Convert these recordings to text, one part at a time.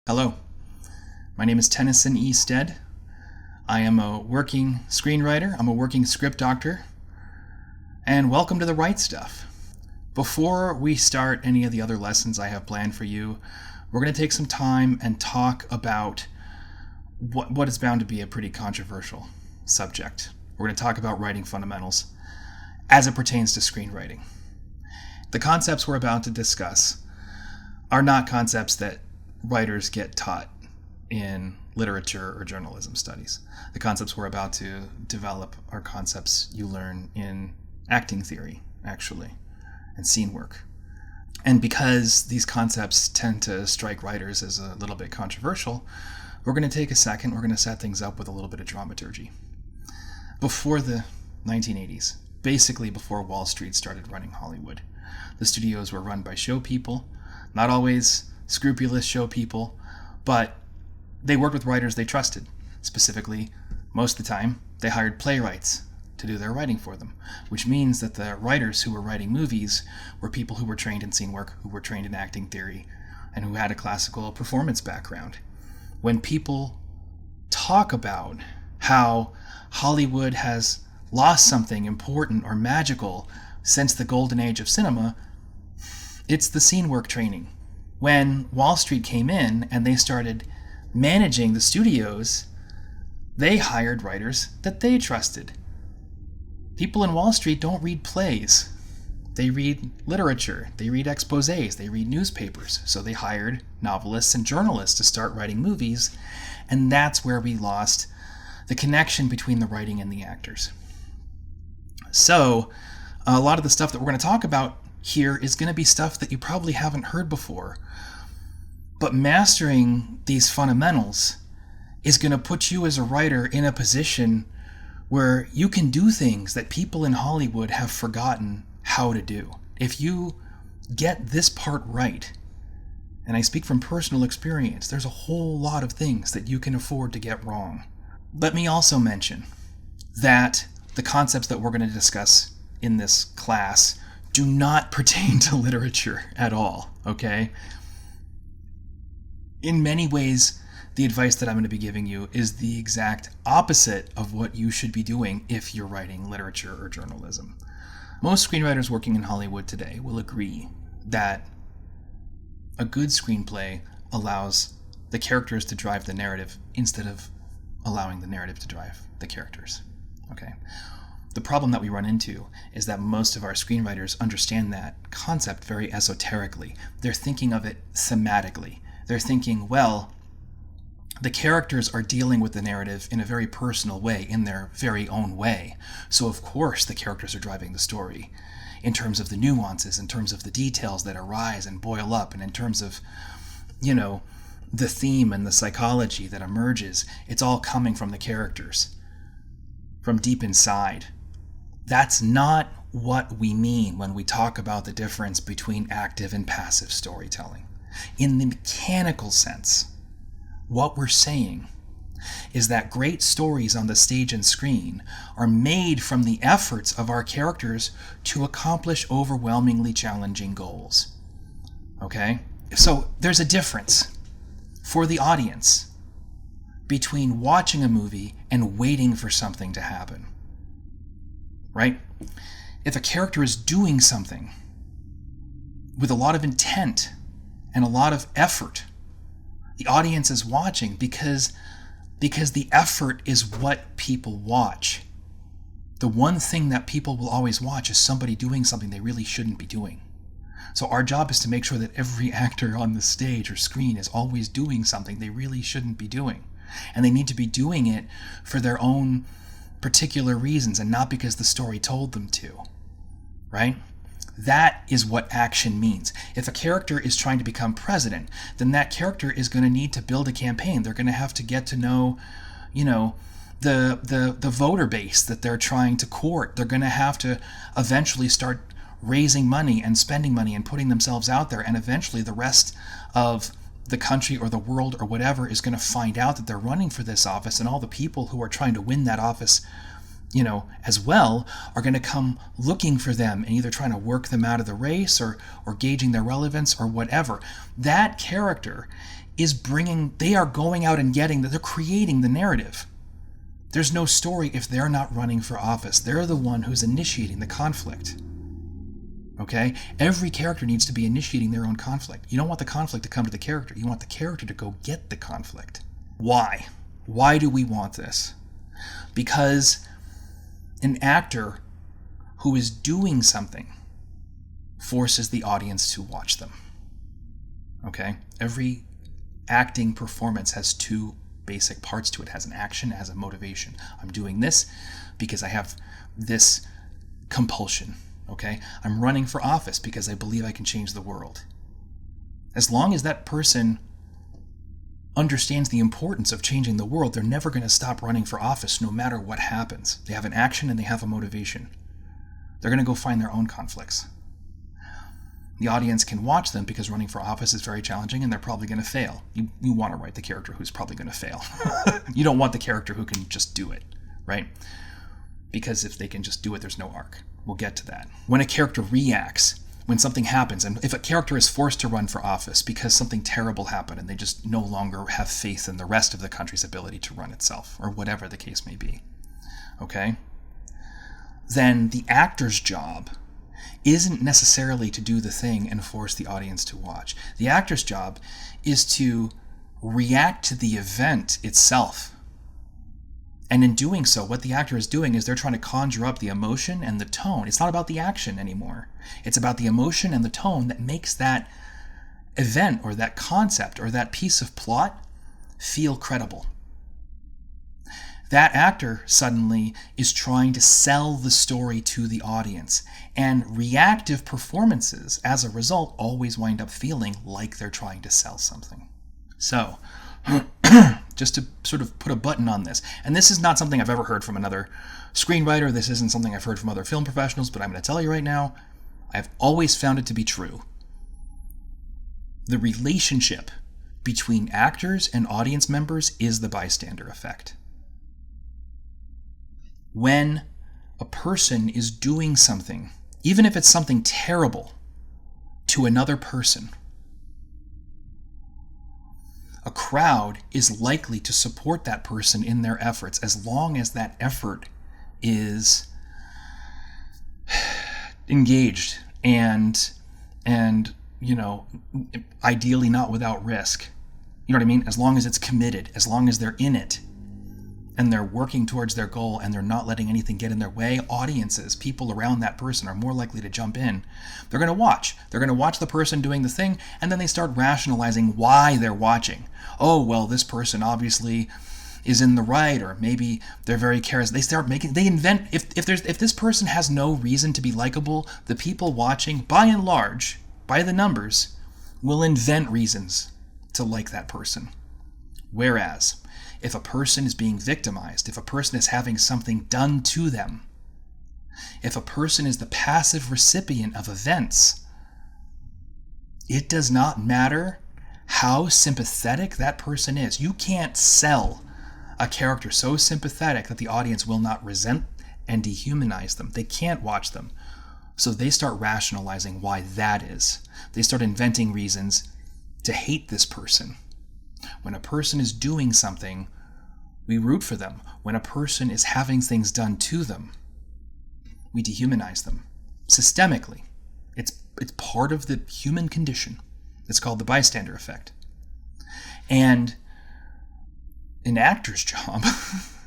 Hello, my name is Tennyson E. Stead. I am a working screenwriter, I'm a working script doctor, and welcome to The Right Stuff. Before we start any of the other lessons I have planned for you, we're going to take some time and talk about what is bound to be a pretty controversial subject. We're going to talk about writing fundamentals as it pertains to screenwriting. The concepts we're about to discuss are not concepts that writers get taught in literature or journalism studies. The concepts we're about to develop are concepts you learn in acting theory, actually, and scene work. And because these concepts tend to strike writers as a little bit controversial, we're going to take a second, we're going to set things up with a little bit of dramaturgy. Before the 1980s, basically before Wall Street started running Hollywood, the studios were run by show people, not always scrupulous show people, but they worked with writers they trusted. Specifically, most of the time, they hired playwrights to do their writing for them, which means that the writers who were writing movies were people who were trained in scene work, who were trained in acting theory, and who had a classical performance background. When people talk about how Hollywood has lost something important or magical since the golden age of cinema, it's the scene work training. When Wall Street came in and they started managing the studios, they hired writers that they trusted. People in Wall Street don't read plays. They read literature, they read exposés, they read newspapers. So they hired novelists and journalists to start writing movies, and that's where we lost the connection between the writing and the actors. So a lot of the stuff that we're going to talk about here is going to be stuff that you probably haven't heard before. But mastering these fundamentals is going to put you as a writer in a position where you can do things that people in Hollywood have forgotten how to do. If you get this part right, and I speak from personal experience, there's a whole lot of things that you can afford to get wrong. Let me also mention that the concepts that we're going to discuss in this class do not pertain to literature at all, okay? In many ways, the advice that I'm going to be giving you is the exact opposite of what you should be doing if you're writing literature or journalism. Most screenwriters working in Hollywood today will agree that a good screenplay allows the characters to drive the narrative instead of allowing the narrative to drive the characters. Okay? The problem that we run into is that most of our screenwriters understand that concept very esoterically. They're thinking of it thematically. They're thinking, well, the characters are dealing with the narrative in a very personal way, in their very own way. So of course the characters are driving the story in terms of the nuances, in terms of the details that arise and boil up, and in terms of, the theme and the psychology that emerges. It's all coming from the characters, from deep inside. That's not what we mean when we talk about the difference between active and passive storytelling. In the mechanical sense, what we're saying is that great stories on the stage and screen are made from the efforts of our characters to accomplish overwhelmingly challenging goals. Okay? So there's a difference for the audience between watching a movie and waiting for something to happen. Right? If a character is doing something with a lot of intent and a lot of effort, the audience is watching because the effort is what people watch. The one thing that people will always watch is somebody doing something they really shouldn't be doing. So our job is to make sure that every actor on the stage or screen is always doing something they really shouldn't be doing. And they need to be doing it for their own particular reasons and not because the story told them to. Right? That is what action means. If a character is trying to become president, then that character is going to need to build a campaign. They're going to have to get to know, the voter base that they're trying to court. They're going to have to eventually start raising money and spending money and putting themselves out there, and eventually the rest of the country or the world or whatever is going to find out that they're running for this office, and all the people who are trying to win that office, as well, are going to come looking for them and either trying to work them out of the race or gauging their relevance or whatever. That character they are going out and they're creating the narrative. There's no story if they're not running for office. They're the one who's initiating the conflict. Okay? Every character needs to be initiating their own conflict. You don't want the conflict to come to the character. You want the character to go get the conflict. Why? Why do we want this? Because an actor who is doing something forces the audience to watch them. Okay? Every acting performance has two basic parts to it. It has an action, it has a motivation. I'm doing this because I have this compulsion. Okay? I'm running for office because I believe I can change the world. As long as that person understands the importance of changing the world, they're never going to stop running for office no matter what happens. They have an action and they have a motivation. They're going to go find their own conflicts. The audience can watch them because running for office is very challenging and they're probably going to fail. You want to write the character who's probably going to fail. You don't want the character who can just do it, right? Because if they can just do it, there's no arc. We'll get to that. When a character reacts, when something happens, and if a character is forced to run for office because something terrible happened and they just no longer have faith in the rest of the country's ability to run itself, or whatever the case may be, okay? Then the actor's job isn't necessarily to do the thing and force the audience to watch. The actor's job is to react to the event itself. And in doing so, what the actor is doing is they're trying to conjure up the emotion and the tone. It's not about the action anymore. It's about the emotion and the tone that makes that event or that concept or that piece of plot feel credible. That actor suddenly is trying to sell the story to the audience. And reactive performances, as a result, always wind up feeling like they're trying to sell something. So, just to sort of put a button on this, and this is not something I've ever heard from another screenwriter, this isn't something I've heard from other film professionals, but I'm going to tell you right now, I've always found it to be true. The relationship between actors and audience members is the bystander effect. When a person is doing something, even if it's something terrible, to another person, a crowd is likely to support that person in their efforts as long as that effort is engaged and ideally not without risk. You know what I mean? As long as it's committed, as long as they're in it and they're working towards their goal and they're not letting anything get in their way, audiences, people around that person are more likely to jump in. They're going to watch. They're going to watch the person doing the thing, and then they start rationalizing why they're watching. Oh, well, this person obviously is in the right, or maybe they're very charismatic. They invent, if this person has no reason to be likable, the people watching, by and large, by the numbers, will invent reasons to like that person. Whereas, if a person is being victimized, if a person is having something done to them, if a person is the passive recipient of events, it does not matter how sympathetic that person is. You can't sell a character so sympathetic that the audience will not resent and dehumanize them. They can't watch them. So they start rationalizing why that is. They start inventing reasons to hate this person. When a person is doing something, we root for them. When a person is having things done to them, we dehumanize them. Systemically. It's part of the human condition. It's called the bystander effect. And an actor's job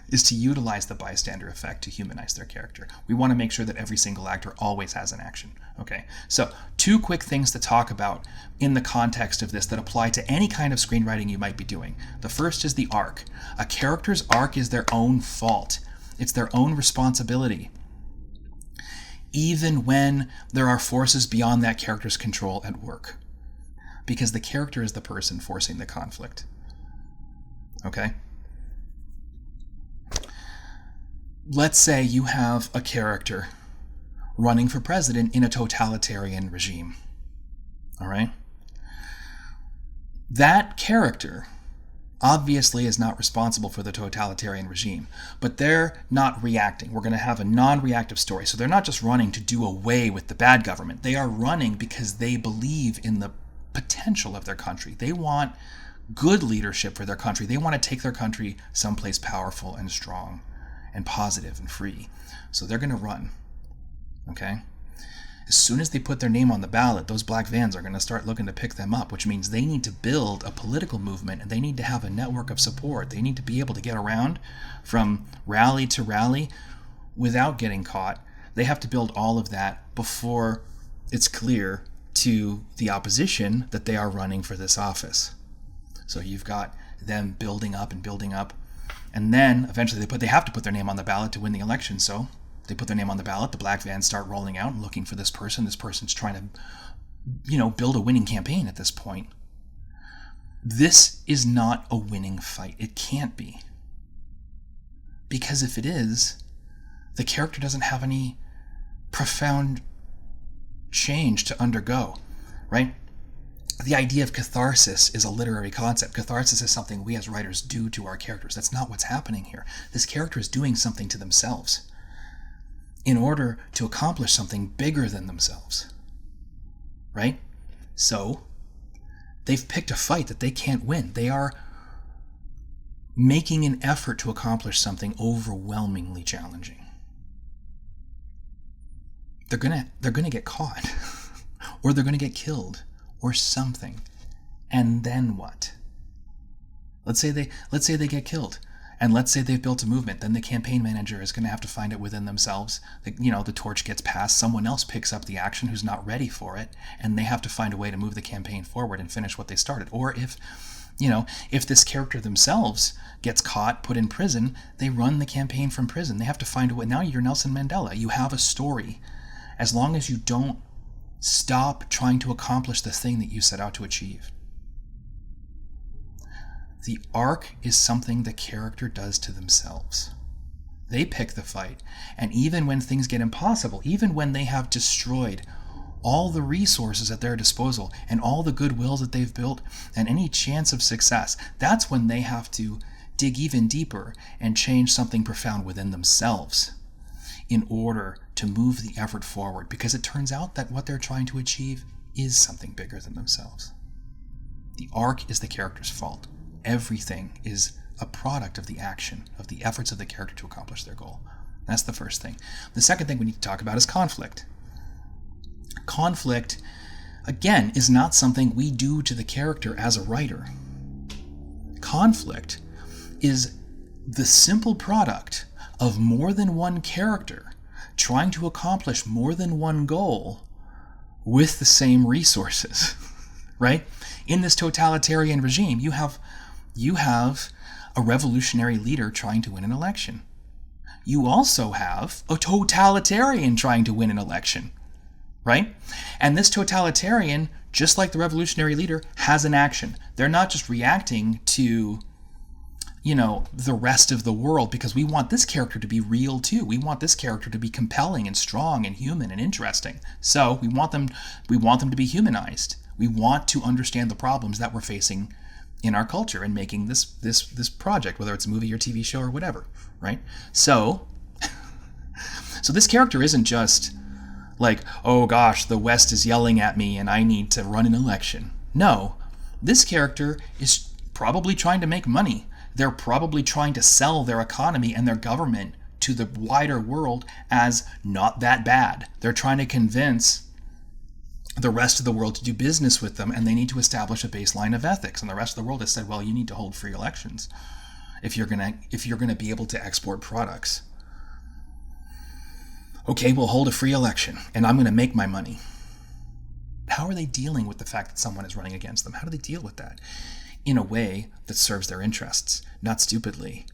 is to utilize the bystander effect to humanize their character. We want to make sure that every single actor always has an action. Okay, so 2 quick things to talk about in the context of this that apply to any kind of screenwriting you might be doing. The first is the arc. A character's arc is their own fault. It's their own responsibility. Even when there are forces beyond that character's control at work. Because the character is the person forcing the conflict. Okay? Let's say you have a character running for president in a totalitarian regime. All right? That character obviously is not responsible for the totalitarian regime, but they're not reacting. We're going to have a non-reactive story. So they're not just running to do away with the bad government. They are running because they believe in the potential of their country. They want good leadership for their country. They want to take their country someplace powerful and strong and positive and free. So they're going to run. Okay? As soon as they put their name on the ballot, those black vans are going to start looking to pick them up, which means they need to build a political movement, and they need to have a network of support. They need to be able to get around from rally to rally without getting caught. They have to build all of that before it's clear to the opposition that they are running for this office. So you've got them building up, and then eventually they have to put their name on the ballot to win the election. So they put their name on the ballot, the black vans start rolling out and looking for this person. This person's trying to, build a winning campaign at this point. This is not a winning fight. It can't be. Because if it is, the character doesn't have any profound change to undergo, right? The idea of catharsis is a literary concept. Catharsis is something we as writers do to our characters. That's not what's happening here. This character is doing something to themselves in order to accomplish something bigger than themselves, right? So they've picked a fight that they can't win. They are making an effort to accomplish something overwhelmingly challenging. They're gonna get caught, or they're gonna get killed, or something. And then what? Let's say they get killed, and let's say they've built a movement. Then the campaign manager is going to have to find it within themselves. The torch gets passed. Someone else picks up the action who's not ready for it, and they have to find a way to move the campaign forward and finish what they started. Or if this character themselves gets caught, put in prison, they run the campaign from prison. They have to find a way. Now you're Nelson Mandela. You have a story. As long as you don't stop trying to accomplish the thing that you set out to achieve. The arc is something the character does to themselves. They pick the fight, and even when things get impossible, even when they have destroyed all the resources at their disposal and all the goodwill that they've built and any chance of success, that's when they have to dig even deeper and change something profound within themselves in order to move the effort forward, because it turns out that what they're trying to achieve is something bigger than themselves. The arc is the character's fault. Everything is a product of the action, of the efforts of the character to accomplish their goal. That's the first thing. The second thing we need to talk about is conflict. Conflict, again, is not something we do to the character as a writer. Conflict is the simple product of more than one character trying to accomplish more than one goal with the same resources, right? In this totalitarian regime, you have a revolutionary leader trying to win an election. You also have a totalitarian trying to win an election, right? And this totalitarian, just like the revolutionary leader, has an action. They're not just reacting to the rest of the world, because we want this character to be real too. We want this character to be compelling and strong and human and interesting. So we want them to be humanized. We want to understand the problems that we're facing in our culture and making this project, whether it's a movie or TV show or whatever, right? So this character isn't just like, oh gosh, the West is yelling at me and I need to run an election. No, this character is probably trying to make money. They're probably trying to sell their economy and their government to the wider world as not that bad. They're trying to convince the rest of the world to do business with them, and they need to establish a baseline of ethics. And the rest of the world has said, well, you need to hold free elections if you're gonna be able to export products. Okay, we'll hold a free election, and I'm gonna make my money. How are they dealing with the fact that someone is running against them? How do they deal with that? In a way that serves their interests, not stupidly.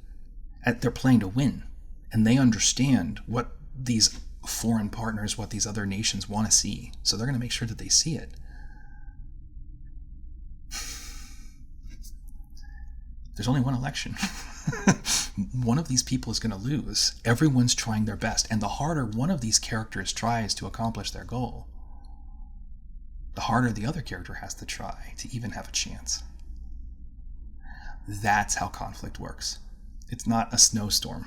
They're playing to win, and they understand what these foreign partners, what these other nations want to see, so they're going to make sure that they see it. There's only one election. One of these people is going to lose. Everyone's trying their best, and the harder one of these characters tries to accomplish their goal, the harder the other character has to try to even have a chance. That's how conflict works. It's not a snowstorm.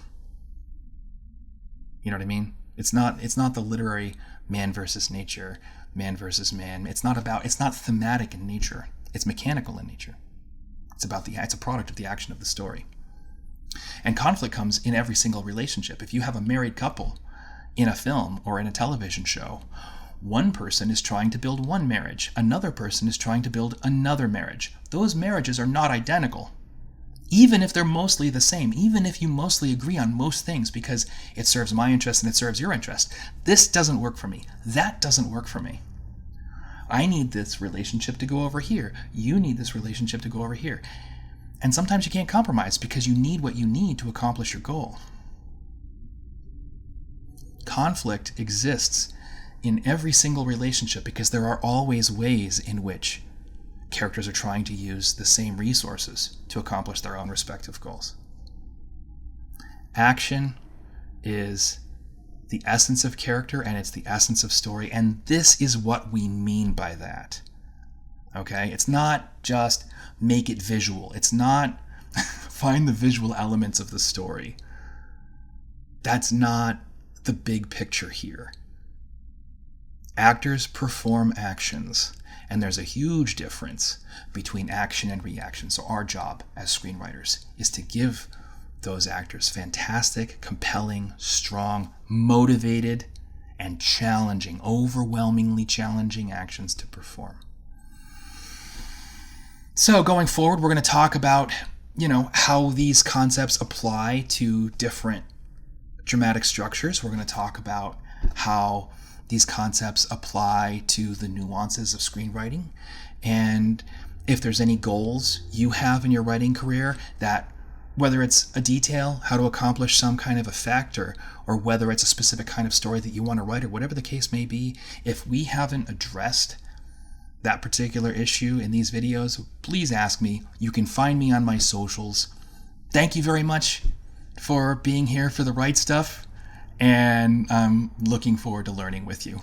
You know what I mean? It's not the literary man versus nature, man versus man. It's not thematic in nature. It's mechanical in nature. It's a product of the action of the story. And conflict comes in every single relationship. If you have a married couple in a film or in a television show, one person is trying to build one marriage, another person is trying to build another marriage. Those marriages are not identical, even if they're mostly the same, even if you mostly agree on most things because it serves my interest and it serves your interest. This doesn't work for me. That doesn't work for me. I need this relationship to go over here. You need this relationship to go over here. And sometimes you can't compromise because you need what you need to accomplish your goal. Conflict exists in every single relationship because there are always ways in which characters are trying to use the same resources to accomplish their own respective goals. Action is the essence of character and it's the essence of story, and this is what we mean by that. Okay? It's not just make it visual. It's not find the visual elements of the story. That's not the big picture here. Actors perform actions, and there's a huge difference between action and reaction. So our job as screenwriters is to give those actors fantastic, compelling, strong, motivated, and challenging, overwhelmingly challenging actions to perform. So going forward, we're going to talk about, how these concepts apply to different dramatic structures. We're going to talk about how these concepts apply to the nuances of screenwriting, and if there's any goals you have in your writing career, that whether it's a detail, how to accomplish some kind of effect, or whether it's a specific kind of story that you want to write, or whatever the case may be, if we haven't addressed that particular issue in these videos, please ask me. You can find me on my socials. Thank you very much for being here for the right stuff, and I'm looking forward to learning with you.